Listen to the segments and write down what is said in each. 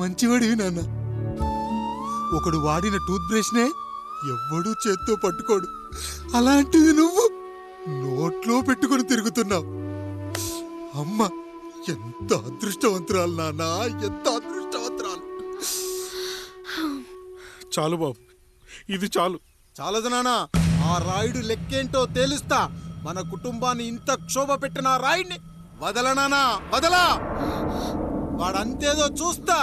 మంచివాడివి నాన్న. ఒకడు వాడిన టూత్ బ్రష్నే ఎవ్వడూ చేత్తో పట్టుకోడు, అలాంటిది నువ్వు నోట్లో పెట్టుకుని తిరుగుతున్నావు. అమ్మ ఎంత అదృష్టవంతురాలు నాన్న, ఎంత అదృష్టవంతురాలు. చాలు బాబు, ఇది చాలు. చాలదు నానా, ఆ రాయుడు లెక్కేంటో తేలుస్తా. మన కుటుంబాన్ని ఇంత క్షోభ పెట్టిన ఆ రాయుడిని వదలనానా, వదలా. వాడంతేదో చూస్తా.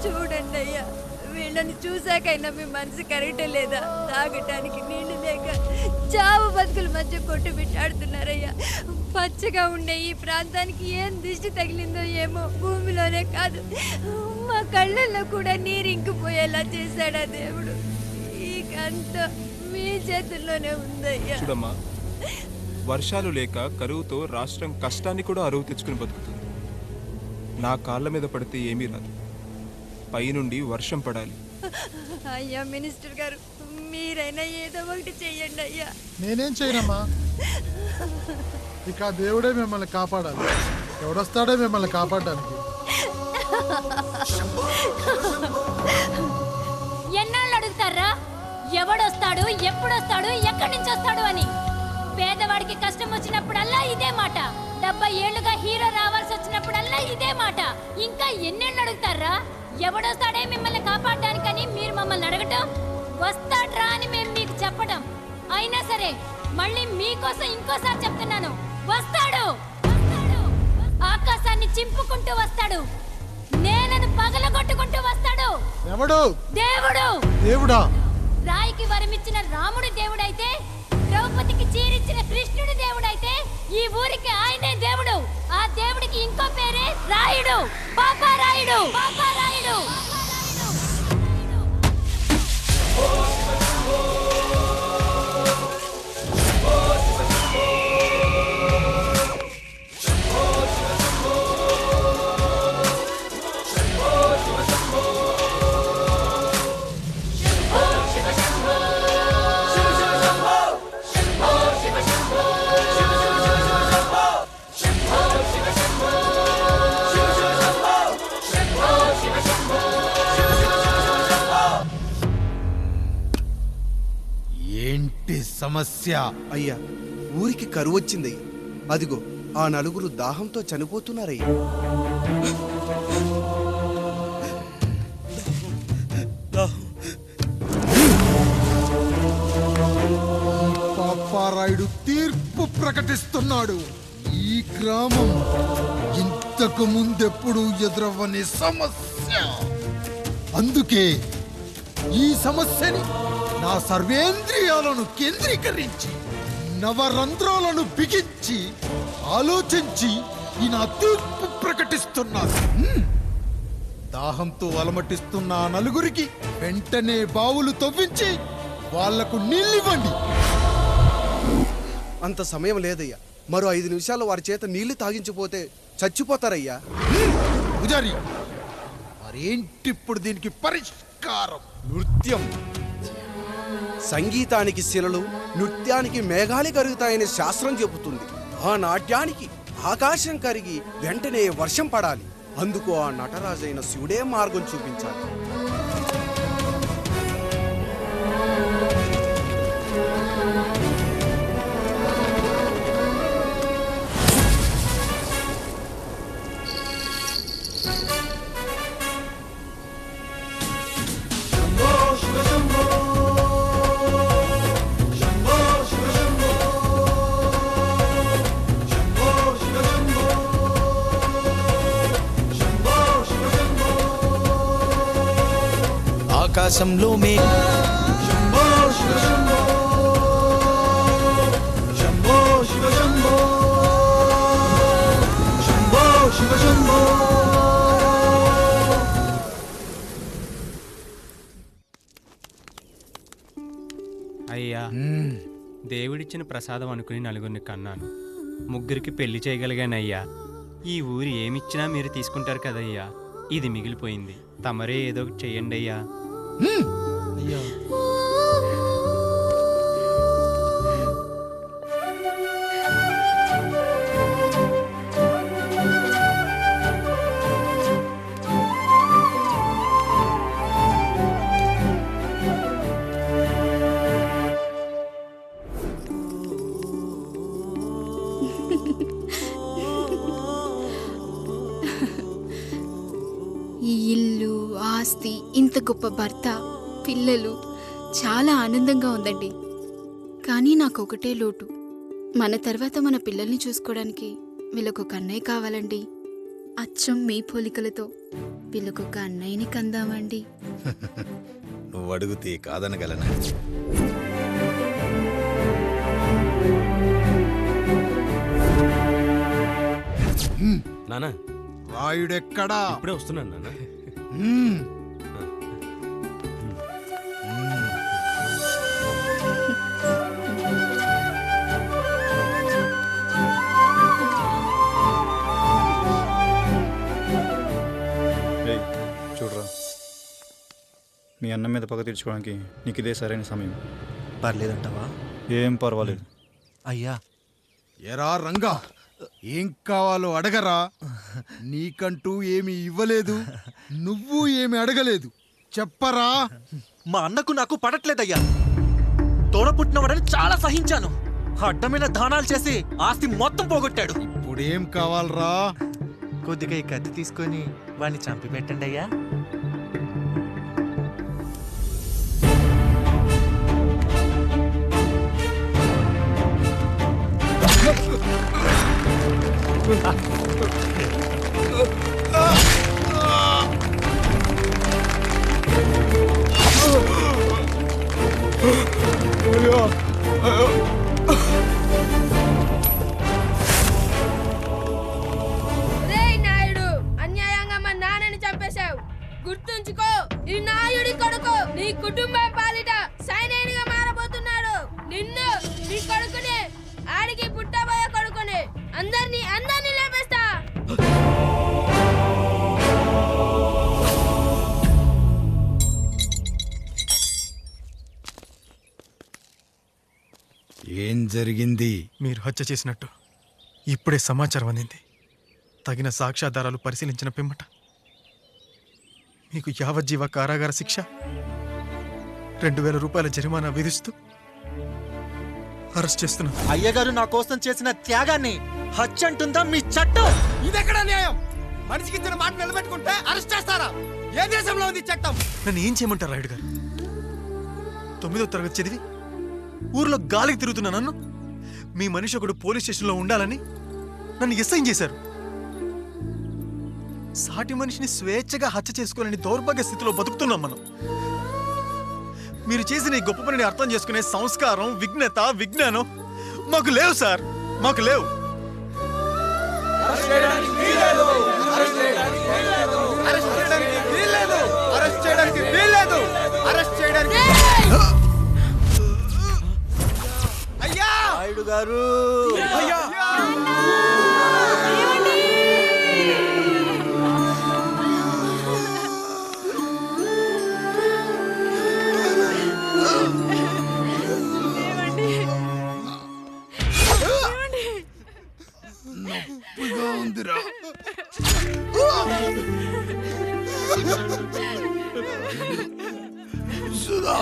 చూడండి అయ్యా, వీళ్ళని చూసాకైనా మీ మనసు కరెక్ట్ లేదా? తాగటానికి నీళ్లు లేక చావు బతుకుల మధ్య కొట్టు బిట్టాడుతున్నారయ్యా. పచ్చగా ఉండే ఈ ప్రాంతానికి ఏం దిష్టి తగిలిందో ఏమో. భూమిలోనే కాదు, మా కళ్ళల్లో కూడా నీరు ఇంకిపోయేలా చేశాడా దేవుడు. ఈకంత మీ చేతుల్లోనే ఉందయ్యా. చూడమ్మా, వర్షాలు లేక కరువుతో రాష్ట్రం కష్టాన్ని కూడా అరువు తెచ్చుకుని బతుకుతుంది. నా కాళ్ళ మీద పడితే ఏమీ రాదు, పైనుండి వర్షం పడాలి. అయ్యా మినిస్టర్ గారు, మీరైనా ఏదో ఒకటి చెయ్యండి అయ్యా. నేనేం చేయనమ్మా, ఇక దేవుడే మిమ్మల్ని కాపాడాలి. ఎవడొస్తాడో మిమ్మల్ని కాపాడడానికి. ఎన్నాళ్ళు అడుగుతారా ఎవడొస్తాడు, ఎప్పుడొస్తాడు, ఎక్కడి నుంచి వస్తాడు అని? పేదవాడికి కష్టం వచ్చినప్పుడల్లా ఇదే మాట. 70 ఏళ్లుగా హీరో రావాల్సి వచ్చినప్పుడల్లా ఇదే మాట. ఇంకా ఎన్నేళ్ళు అడుగుతారా? ఎవడొస్తాడే మిమ్మల్ని కాపాడడానికని మీరు మమ్మల్ని అడగటం, వస్తాడ్రా అని మేము మీకు చెప్పడం. అయినా సరే మళ్ళీ మీకోసం ఇంకోసారి చెప్తున్నాను, వస్తాడు. ఆకాశాన్ని చింపుకుంటూ వస్తాడు, నేలను పగలగొట్టుకుంటూ వస్తాడు. ఎవడు? దేవుడు. దేవుడా? రాయికి వరమిచ్చిన రాముడి దేవుడైతే, ద్రౌపదికి చీరిచ్చిన కృష్ణుడి దేవుడైతే, ఈ ఊరికి ఆయనే దేవుడు. ఆ దేవుడికి ఇంకో పేరే రాయుడు. పాపారాయుడు. పాపారాయుడు. ఏంటి సమస్య? అయ్యా, ఊరికి కరువు వచ్చిందయ్యా. అదిగో ఆ నలుగురు దాహంతో చనిపోతున్నారయ్యా. పాపారాయుడు తీర్పు ప్రకటిస్తున్నాడు. ఈ గ్రామం ఇంతకు ముందెప్పుడు ఎదురవ్వని సమస్య. అందుకే ఈ సమస్యని నా సర్వేంద్రియాలను కేంద్రీకరించి, నవరంధ్రాలను బిగించి ఆలోచించి ఈ నా తీర్పు ప్రకటిస్తున్నాను. దాహంతో అలమటిస్తున్న ఆ నలుగురికి వెంటనే బావులు తవ్వించి వాళ్లకు నీళ్ళివ్వండి. అంత సమయం లేదయ్యా. మరో 5 నిమిషాలు వారి చేత నీళ్లు తాగించిపోతే చచ్చిపోతారయ్యా. పూజారి, మరేంటిప్పుడు దీనికి పరిష్కారం? నృత్యం. సంగీతానికి శిలలు, నృత్యానికి మేఘాలు కరుగుతాయని శాస్త్రం చెబుతుంది. ఆ నాట్యానికి ఆకాశం కరిగి వెంటనే వర్షం పడాలి. అందుకు ఆ నటరాజైన శివుడే మార్గం చూపించాలి. ఆకాశంలో మే శంభో శివ శంభో శంభో శివ శంభో శంభో శివ శంభో దేవుడిచ్చిన ప్రసాదం అనుకుని నలుగురిని కన్నాను. ముగ్గురికి పెళ్లి చేయగలిగానయ్యా. ఈ ఊరు ఏమిచ్చినా మీరు తీసుకుంటారు కదయ్యా. ఇది మిగిలిపోయింది. తమరే ఏదో ఒకటి చెయ్యండి అయ్యా. అయ్యా ఈ ఇల్లు, ఆస్తి, ఇంత గొప్ప భర్త, పిల్లలు చాలా ఆనందంగా ఉందండి. కానీ నాకు ఒకటే లోటు. మన తర్వాత మన పిల్లల్ని చూసుకోవడానికి వీళ్ళకొక అన్నయ్య కావాలండి. అచ్చం మీ పోలికలతో వీళ్ళకొక అన్నయ్యని కందామండి. నువ్వు అడిగితే కాదనగలనా? నానా రాయుడెక్కడా? ఇప్పుడే వస్తున్నాను నాన్న. చూడరా, మీ అన్నం మీద పగ తీర్చుకోవడానికి నీకు ఇదే సరైన సమయం. పర్లేదంటావా? ఏం పర్వాలేదు. అయ్యా, ఎరా రంగా, ఏం కావాలో అడగరా. నీకంటూ ఏమి ఇవ్వలేదు, నువ్వు ఏమి అడగలేదు. చెప్పరా. మా అన్నకు నాకు పడట్లేదయ్యా. తోడ పుట్టినవాడని చాలా సహించాను. అడ్డమైన దానాలు చేసి ఆస్తి మొత్తం పోగొట్టాడు. ఇప్పుడేం కావాలరా? కొద్దిగా ఈ కత్తి తీసుకొని వాడిని చంపి పెట్టండి అయ్యా. రేయ్ నాయుడు, అన్యాయంగా మా నాన్నని చంపేశావు. గుర్తుంచుకో, ఈ నాయుడి కొడుకు నీ కుటుంబం పాలిట సైనికుడిగా మారబోతున్నాడు. నిన్ను, నీ కొడుకుని, ఆడికి పుట్టబోయే కొడుకుని అందరినీ లేపేస్తా. ఏం జరిగింది? మీరు హత్య చేసినట్టు ఇప్పుడే సమాచారం అందింది. తగిన సాక్ష్యాధారాలు పరిశీలించిన పిమ్మట మీకు యావజ్జీవ కారాగార శిక్ష, 2000 రూపాయల జరిమానా విధిస్తూ అరెస్ట్ చేస్తున్నాను. అయ్యగారు నా కోసం చేసిన త్యాగాన్ని హత్య అంటుందా మీ చట్టం? ఇదెక్కడ న్యాయం? మనిషికి ఇచ్చిన మాట నిలబెట్టుకుంటే అరెస్ట్ చేస్తారా? ఏ దేశంలో ఉంది చట్టం? నన్ను ఏం చేయమంటారు రాయుడు గారు? 9వ తరగతి చదివి ఊర్లో గాలికి తిరుగుతున్నా నన్ను మీ మనిషి ఒకడు పోలీస్ స్టేషన్లో ఉండాలని నన్ను ఎస్ఐన్ చేశారు. సాటి మనిషిని స్వేచ్ఛగా హత్య చేసుకోవాలని దౌర్భాగ్య స్థితిలో బతుకుతున్నాం మనం. మీరు చేసిన ఈ గొప్ప పనిని అర్థం చేసుకునే సంస్కారం, విజ్ఞత, విజ్ఞానం మాకు లేవు సార్, మాకు లేవు. అయ్యా నాయుడు గారు, అయ్యా నొప్పిగా ఉందిరా. సుధా,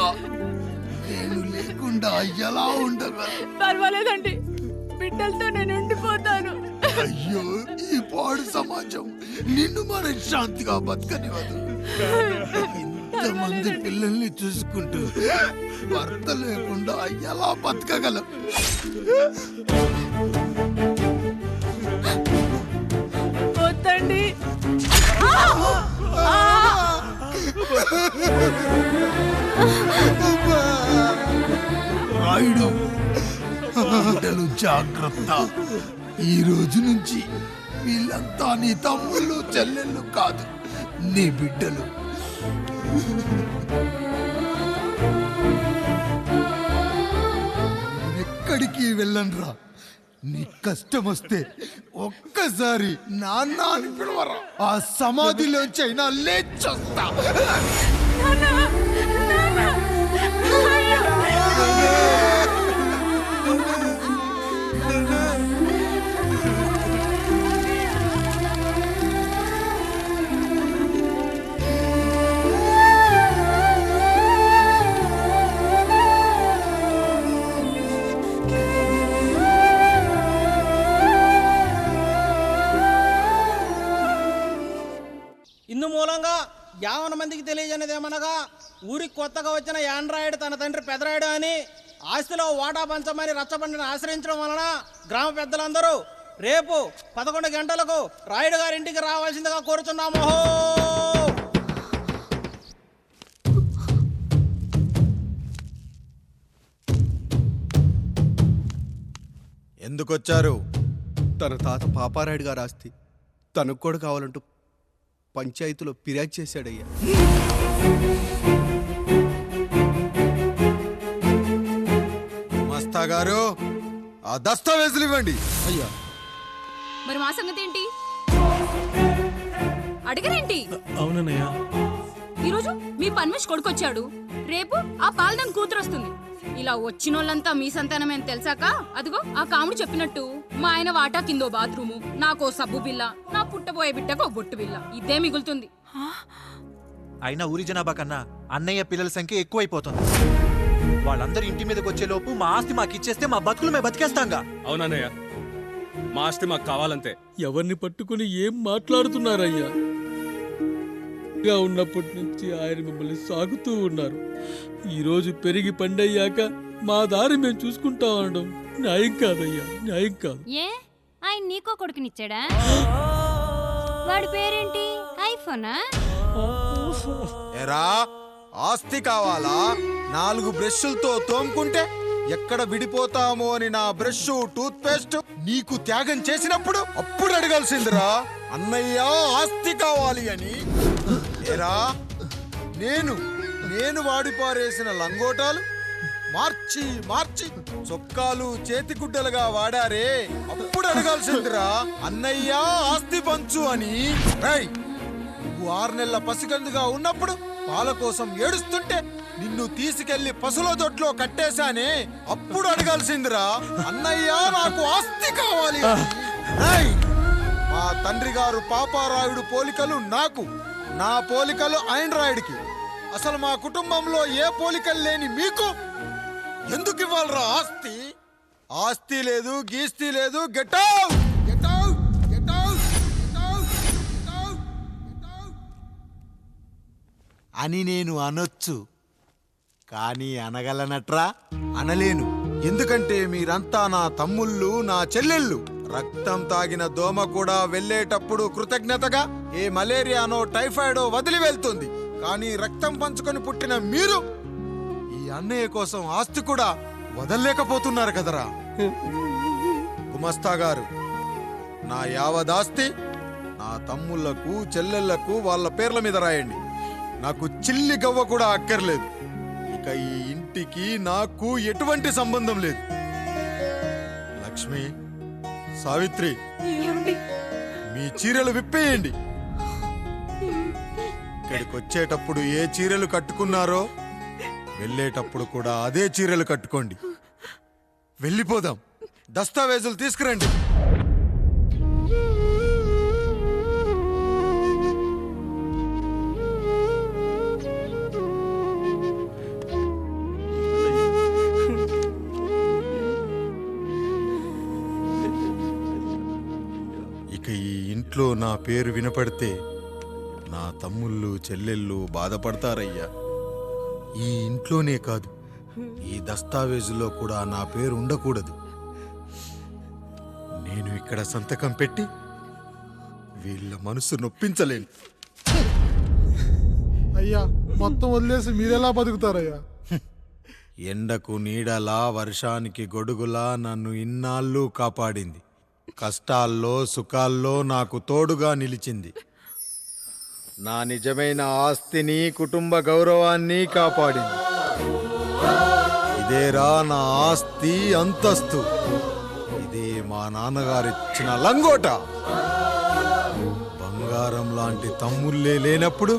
నేను లేకుండా ఎలా ఉండగా? పర్వాలేదండి, బిడ్డలతో నేను ఉండిపోతాను. అయ్యో, ఈ పాడు సమాజం నిన్ను మనశ్శాంతిగా బతకనివ్వదు. ఇంతమంది పిల్లల్ని చూసుకుంటూ భర్త లేకుండా ఎలా బతకగలం? వద్దండి. రాయుడు, బిడ్డలు జాగ్రత్త. ఈ రోజు నుంచి వీళ్ళంతా నీ తమ్ముళ్ళు, చెల్లెళ్ళు కాదు, నీ బిడ్డలు. ఎక్కడికి ఎక్కడికి వెళ్ళనురా. నీ కష్టం వస్తే ఒక్కసారి నాన్న అని పిలవరా. ఆ సమాధిలోంచి అయినా లేచొస్తా. ఇందు మూలంగా 50 మందికి తెలియజేయనిదేమనగా ఊరికి కొత్తగా వచ్చిన యాండ్రాయిడ్ తన తండ్రి పెదరాయుడు అని ఆస్తిలో వాటా పంచమని రచ్చబండిని ఆశ్రయించడం వలన గ్రామ పెద్దలందరూ రేపు 11 గంటలకు రాయుడు గారి ఇంటికి రావాల్సిందిగా కోరుచున్నాము. ఎందుకొచ్చారు? తన తాత పాపారాయుడు గారు ఆస్తి తనకు కూడా కావాలంటూ పంచాయతీలో ఫిర్యాదు చేశాడయ్యా. మస్తా గారు, ఆ దస్తావేజులు ఇవ్వండి. అయ్యా, మరి మా సంగతి ఏంటి? అడగరేంటి? అవునన్నయ్య. ఈరోజు మీ పన్మేష్ కొడుకొచ్చాడు, రేపు ఆ పాల్దాన్ కూతురు వస్తుంది. ఇలా వచ్చినోళ్ళంతా మీ సంతానమేని తెలిసాక అదిగో ఆ కాముడు చెప్పినట్టు మా ఆయన వాటా కిందో బాత్రూము, నాకో సబ్బు బిల్ల, నా పుట్టబోయే బిడ్డకో బొట్టు బిల్ల, ఇదే మిగులుతుంది. అయినా ఊరి జనాభా కన్నా అన్నయ్య పిల్లల సంఖ్య ఎక్కువైపోతుంది. వాళ్ళందరూ ఇంటి మీదకి వచ్చేలోపు మా ఆస్తి మాకు ఇచ్చేస్తే మా బతుకులు మేము బతికేస్తాంగా. అవునన్నయ్య, మా ఆస్తి మాకు కావాలంతే. ఎవరిని పట్టుకుని ఏం మాట్లాడుతున్నారయ్యా? గా ఉన్నప్పటి నుంచి ఆయన మిమ్మల్ని సాగుతూ ఉన్నారు. ఈరోజు పెరిగి పండయ్యాక మా దారి మేము చూసుకుంటాం అనడం న్యాయం కాదయ్యా, న్యాయం కాదు. ఏ ఆయన నీకో కొడుకునిచ్చాడా? వాడి పేరేంటి? ఐఫోనా? ఎరా, ఆస్తి కావాలా? 4 బ్రష్లతో తోముకుంటే ఎక్కడ విడిపోతామో అని నా బ్రష్ టూత్ పేస్ట్ నీకు త్యాగం చేసినప్పుడు అప్పుడు అడగాల్సిందిరా అన్నయ్య ఆస్తి కావాలి అని. ఎరా, నేను వాడిపారేసిన లంగోటాలు మార్చి మార్చి చొక్కాలు చేతిగుడ్డలుగా వాడారే, అప్పుడు అడగాల్సిందిరా అన్నయ్య ఆస్తి పంచు అని. నువ్వు 6 నెలల పసికందుగా ఉన్నప్పుడు పాల కోసం ఏడుస్తుంటే నిన్ను తీసుకెళ్లి పశుల దొడ్లో కట్టేశానే, అప్పుడు అడగాల్సిందిరా అన్నయ్య నాకు ఆస్తి కావాలి అని. మా తండ్రి గారు పాపారాయుడు పోలికలు నాకు, నా పోలికలు ఆండ్రాయిడ్కి. అసలు మా కుటుంబంలో ఏ పోలికలు లేని మీకు ఎందుకు ఇవ్వాలరా ఆస్తి? ఆస్తి లేదు, గీస్తి లేదు. Get out, get out, get out, get out, get out, get out అని నేను అనొచ్చు, కానీ అనగలనట్రా? అనలేను. ఎందుకంటే మీరంతా నా తమ్ముళ్ళు, నా చెల్లెళ్ళు. రక్తం తాగిన దోమ కూడా వెళ్ళేటప్పుడు కృతజ్ఞతగా ఏ మలేరియానో టైఫాయిడో వదిలి వెళ్తుంది. కానీ రక్తం పంచుకొని పుట్టిన మీరు ఈ అన్నయ్య కోసం ఆస్తి కూడా వదల్లేకపోతున్నారు కదరా. గుమస్తా గారు, నా యావదాస్తి నా తమ్ముళ్లకు, చెల్లెళ్లకు వాళ్ళ పేర్ల మీద రాయండి. నాకు చిల్లి గవ్వ కూడా అక్కర్లేదు. ఇక ఈ ఇంటికి నాకు ఎటువంటి సంబంధం లేదు. లక్ష్మి, సావిత్రి, మీ చీరలు విప్పేయండి. ఇక్కడికి వచ్చేటప్పుడు ఏ చీరలు కట్టుకున్నారో వెళ్ళేటప్పుడు కూడా అదే చీరలు కట్టుకోండి. వెళ్ళిపోదాం. దస్తావేజులు తీసుకురండి. ఇక ఈ ఇంట్లో నా పేరు వినపడితే నా తమ్ముళ్ళు, చెల్లెళ్ళు బాధపడతారయ్యా. ఈ ఇంట్లోనే కాదు, ఈ దస్తావేజులో కూడా నా పేరు ఉండకూడదు. నేను ఇక్కడ సంతకం పెట్టి వీళ్ళ మనసు నొప్పించలేను. అయ్యా, మొత్తం వదిలేసి మీరెలా బతుకుతారయ్యా? ఎండకు నీడలా, వర్షానికి గొడుగులా నన్ను ఇన్నాళ్ళు కాపాడింది. కష్టాల్లో, సుఖాల్లో నాకు తోడుగా నిలిచింది. నా నిజమైన ఆస్తిని, కుటుంబ గౌరవాన్ని కాపాడింది. ఇదేరా నా ఆస్తి అంతస్తు. ఇది మా నాన్నగారిచ్చిన లంగోట. బంగారం లాంటి తమ్ముళ్ళే లేనప్పుడు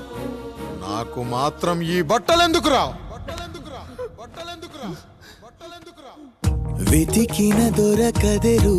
నాకు మాత్రం ఈ బట్టలెందుకురా? వెతికిన దొరకదెరు